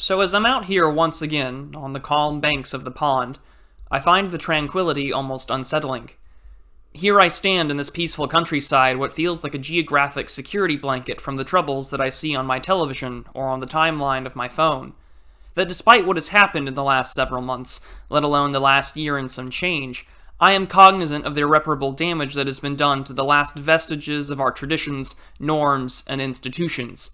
So as I'm out here once again, on the calm banks of the pond, I find the tranquility almost unsettling. Here I stand in this peaceful countryside, what feels like a geographic security blanket from the troubles that I see on my television or on the timeline of my phone. That despite what has happened in the last several months, let alone the last year and some change, I am cognizant of the irreparable damage that has been done to the last vestiges of our traditions, norms, and institutions.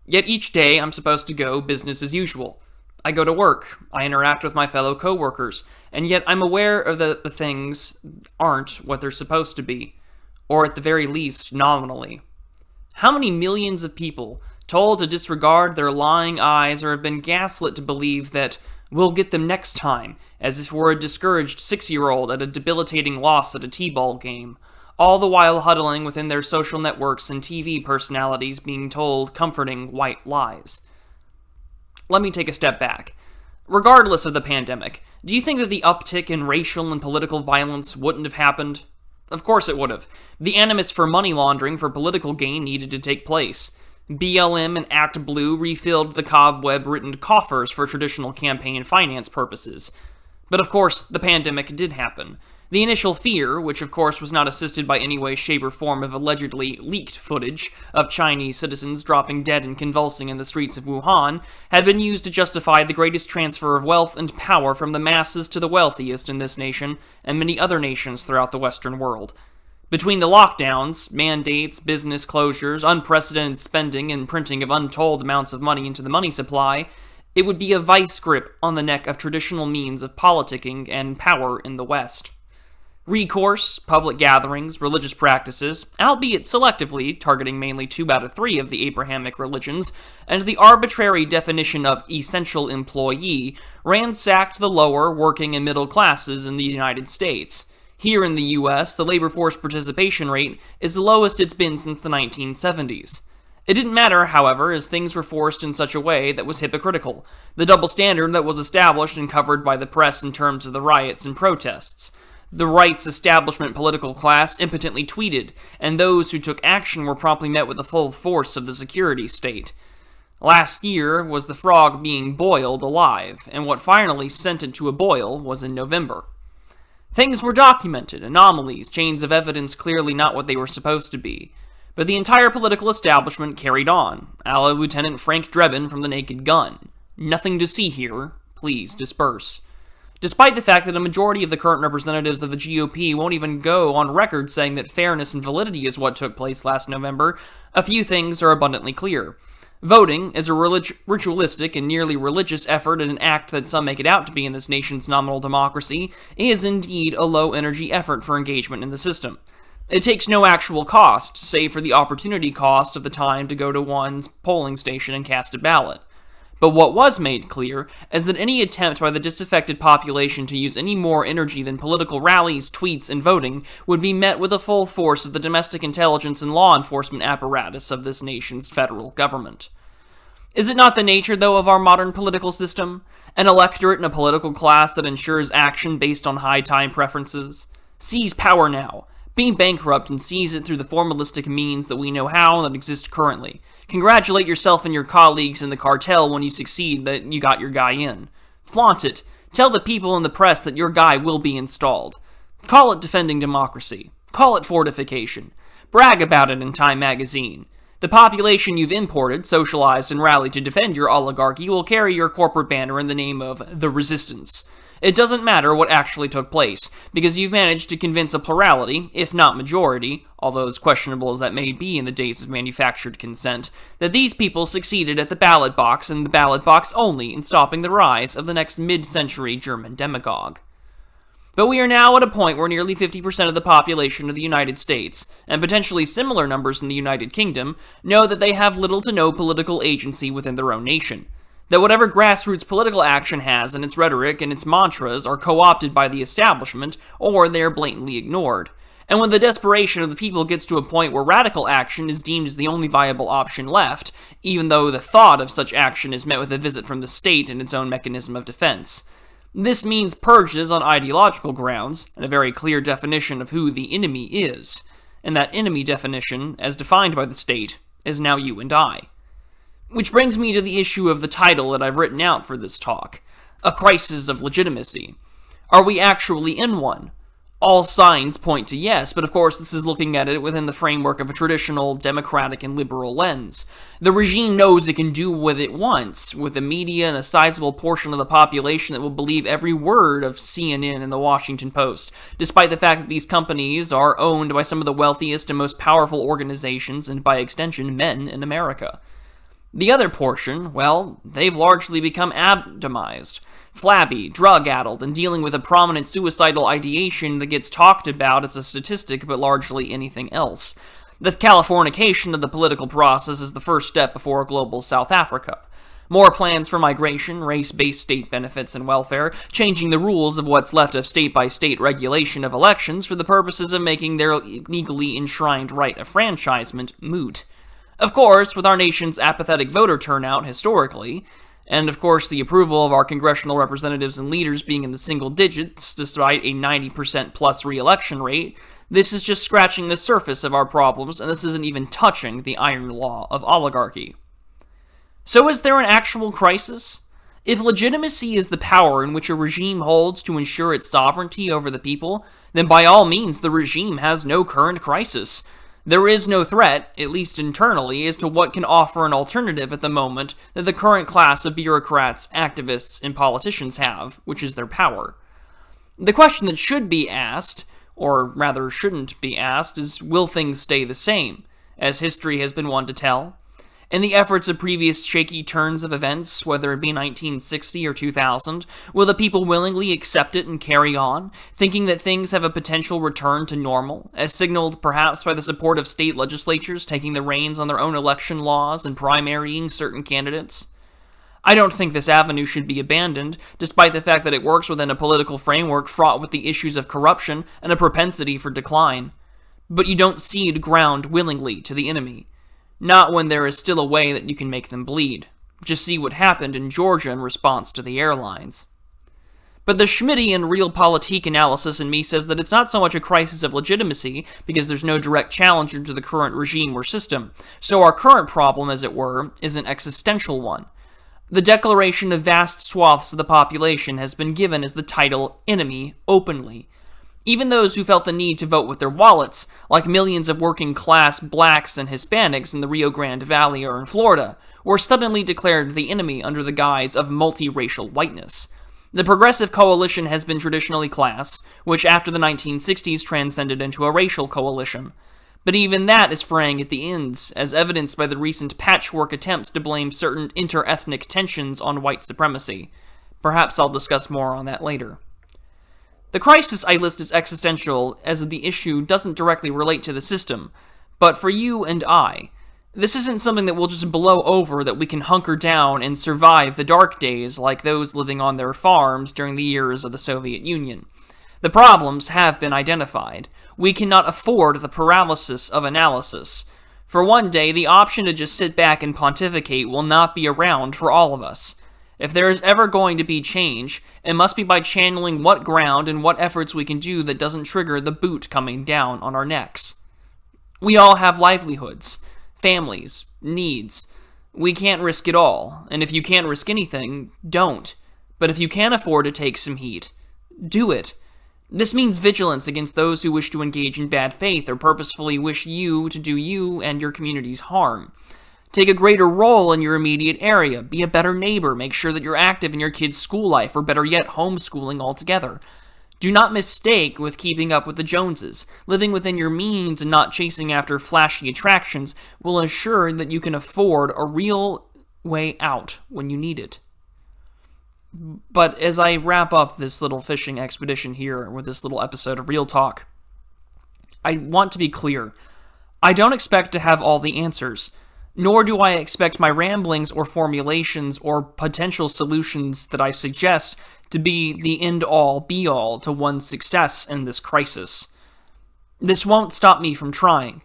Yet each day I'm supposed to go business as usual. I go to work, I interact with my fellow coworkers, and yet I'm aware of the things aren't what they're supposed to be, or at the very least, nominally. How many millions of people, told to disregard their lying eyes or have been gaslit to believe that we'll get them next time, as if we're a discouraged 6-year-old at a debilitating loss at a t-ball game, all the while huddling within their social networks and TV personalities being told comforting white lies. Let me take a step back. Regardless of the pandemic, do you think that the uptick in racial and political violence wouldn't have happened? Of course it would have. The animus for money laundering for political gain needed to take place. BLM and Act Blue refilled the cobweb-ridden coffers for traditional campaign finance purposes. But of course, the pandemic did happen. The initial fear, which of course was not assisted by any way, shape, or form of allegedly leaked footage of Chinese citizens dropping dead and convulsing in the streets of Wuhan, had been used to justify the greatest transfer of wealth and power from the masses to the wealthiest in this nation and many other nations throughout the Western world. Between the lockdowns, mandates, business closures, unprecedented spending, and printing of untold amounts of money into the money supply, it would be a vice grip on the neck of traditional means of politicking and power in the West. Recourse, public gatherings, religious practices, albeit selectively, targeting mainly 2 out of 3 of the Abrahamic religions, and the arbitrary definition of essential employee ransacked the lower, working, and middle classes in the United States. Here in the US, the labor force participation rate is the lowest it's been since the 1970s. It didn't matter, however, as things were forced in such a way that was hypocritical, the double standard that was established and covered by the press in terms of the riots and protests. The right's establishment political class impotently tweeted, and those who took action were promptly met with the full force of the security state. Last year was the frog being boiled alive, and what finally sent it to a boil was in November. Things were documented, anomalies, chains of evidence clearly not what they were supposed to be. But the entire political establishment carried on, a la Lieutenant Frank Drebin from The Naked Gun. Nothing to see here. Please disperse. Despite the fact that a majority of the current representatives of the GOP won't even go on record saying that fairness and validity is what took place last November, a few things are abundantly clear. Voting is a ritualistic and nearly religious effort and an act that some make it out to be in this nation's nominal democracy is indeed a low-energy effort for engagement in the system. It takes no actual cost, save for the opportunity cost of the time to go to one's polling station and cast a ballot. But what was made clear is that any attempt by the disaffected population to use any more energy than political rallies, tweets, and voting would be met with the full force of the domestic intelligence and law enforcement apparatus of this nation's federal government. Is it not the nature, though, of our modern political system? An electorate and a political class that ensures action based on high-time preferences? Seize power now. Be bankrupt and seize it through the formalistic means that we know how that exist currently. Congratulate yourself and your colleagues in the cartel when you succeed that you got your guy in. Flaunt it. Tell the people in the press that your guy will be installed. Call it defending democracy. Call it fortification. Brag about it in Time magazine. The population you've imported, socialized, and rallied to defend your oligarchy will carry your corporate banner in the name of the resistance. It doesn't matter what actually took place, because you've managed to convince a plurality, if not majority, although as questionable as that may be in the days of manufactured consent, that these people succeeded at the ballot box and the ballot box only in stopping the rise of the next mid-century German demagogue. But we are now at a point where nearly 50% of the population of the United States, and potentially similar numbers in the United Kingdom, know that they have little to no political agency within their own nation. That whatever grassroots political action has in its rhetoric and its mantras are co-opted by the establishment, or they are blatantly ignored. And when the desperation of the people gets to a point where radical action is deemed as the only viable option left, even though the thought of such action is met with a visit from the state and its own mechanism of defense. This means purges on ideological grounds, and a very clear definition of who the enemy is. And that enemy definition, as defined by the state, is now you and I. Which brings me to the issue of the title that I've written out for this talk, A Crisis of Legitimacy. Are we actually in one? All signs point to yes, but of course this is looking at it within the framework of a traditional democratic and liberal lens. The regime knows it can do what it wants, with the media and a sizable portion of the population that will believe every word of CNN and the Washington Post, despite the fact that these companies are owned by some of the wealthiest and most powerful organizations, and by extension, men in America. The other portion, well, they've largely become atomized, flabby, drug-addled, and dealing with a prominent suicidal ideation that gets talked about as a statistic but largely anything else. The Californication of the political process is the first step before a global South Africa. More plans for migration, race-based state benefits and welfare, changing the rules of what's left of state-by-state regulation of elections for the purposes of making their legally enshrined right of franchisement moot. Of course, with our nation's apathetic voter turnout historically, and of course the approval of our congressional representatives and leaders being in the single digits despite a 90% plus re-election rate, this is just scratching the surface of our problems, and this isn't even touching the iron law of oligarchy. So is there an actual crisis? If legitimacy is the power in which a regime holds to ensure its sovereignty over the people, then by all means the regime has no current crisis. There is no threat, at least internally, as to what can offer an alternative at the moment that the current class of bureaucrats, activists, and politicians have, which is their power. The question that should be asked, or rather shouldn't be asked, is will things stay the same, as history has been one to tell? In the efforts of previous shaky turns of events, whether it be 1960 or 2000, will the people willingly accept it and carry on, thinking that things have a potential return to normal, as signaled perhaps by the support of state legislatures taking the reins on their own election laws and primarying certain candidates? I don't think this avenue should be abandoned, despite the fact that it works within a political framework fraught with the issues of corruption and a propensity for decline. But you don't cede ground willingly to the enemy. Not when there is still a way that you can make them bleed. Just see what happened in Georgia in response to the airlines. But the Schmittian realpolitik analysis in me says that it's not so much a crisis of legitimacy, because there's no direct challenger to the current regime or system. So our current problem, as it were, is an existential one. The declaration of vast swaths of the population has been given as the title enemy openly. Even those who felt the need to vote with their wallets, like millions of working-class blacks and Hispanics in the Rio Grande Valley or in Florida, were suddenly declared the enemy under the guise of multiracial whiteness. The Progressive Coalition has been traditionally class, which after the 1960s transcended into a racial coalition. But even that is fraying at the ends, as evidenced by the recent patchwork attempts to blame certain inter-ethnic tensions on white supremacy. Perhaps I'll discuss more on that later. The crisis I list as existential, as the issue doesn't directly relate to the system, but for you and I. This isn't something that will just blow over, that we can hunker down and survive the dark days like those living on their farms during the years of the Soviet Union. The problems have been identified. We cannot afford the paralysis of analysis. For one day, the option to just sit back and pontificate will not be around for all of us. If there is ever going to be change, it must be by channeling what ground and what efforts we can do that doesn't trigger the boot coming down on our necks. We all have livelihoods, families, needs. We can't risk it all, and if you can't risk anything, don't. But if you can afford to take some heat, do it. This means vigilance against those who wish to engage in bad faith or purposefully wish you to do you and your community's harm. Take a greater role in your immediate area. Be a better neighbor. Make sure that you're active in your kids' school life, or better yet, homeschooling altogether. Do not mistake with keeping up with the Joneses. Living within your means and not chasing after flashy attractions will ensure that you can afford a real way out when you need it. But as I wrap up this little fishing expedition here with this little episode of Real Talk, I want to be clear. I don't expect to have all the answers. Nor do I expect my ramblings or formulations or potential solutions that I suggest to be the end-all, be-all to one's success in this crisis. This won't stop me from trying.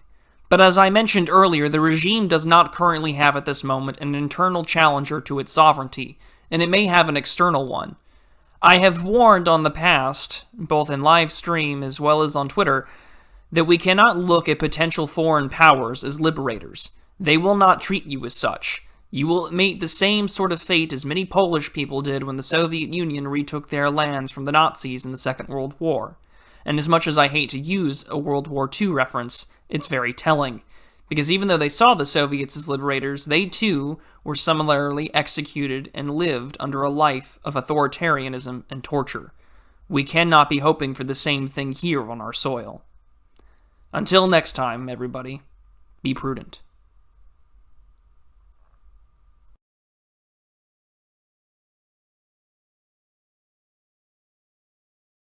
But as I mentioned earlier, the regime does not currently have at this moment an internal challenger to its sovereignty, and it may have an external one. I have warned on the past, both in live stream as well as on Twitter, that we cannot look at potential foreign powers as liberators. They will not treat you as such. You will meet the same sort of fate as many Polish people did when the Soviet Union retook their lands from the Nazis in the Second World War. And as much as I hate to use a World War II reference, it's very telling, because even though they saw the Soviets as liberators, they too were similarly executed and lived under a life of authoritarianism and torture. We cannot be hoping for the same thing here on our soil. Until next time, everybody, be prudent.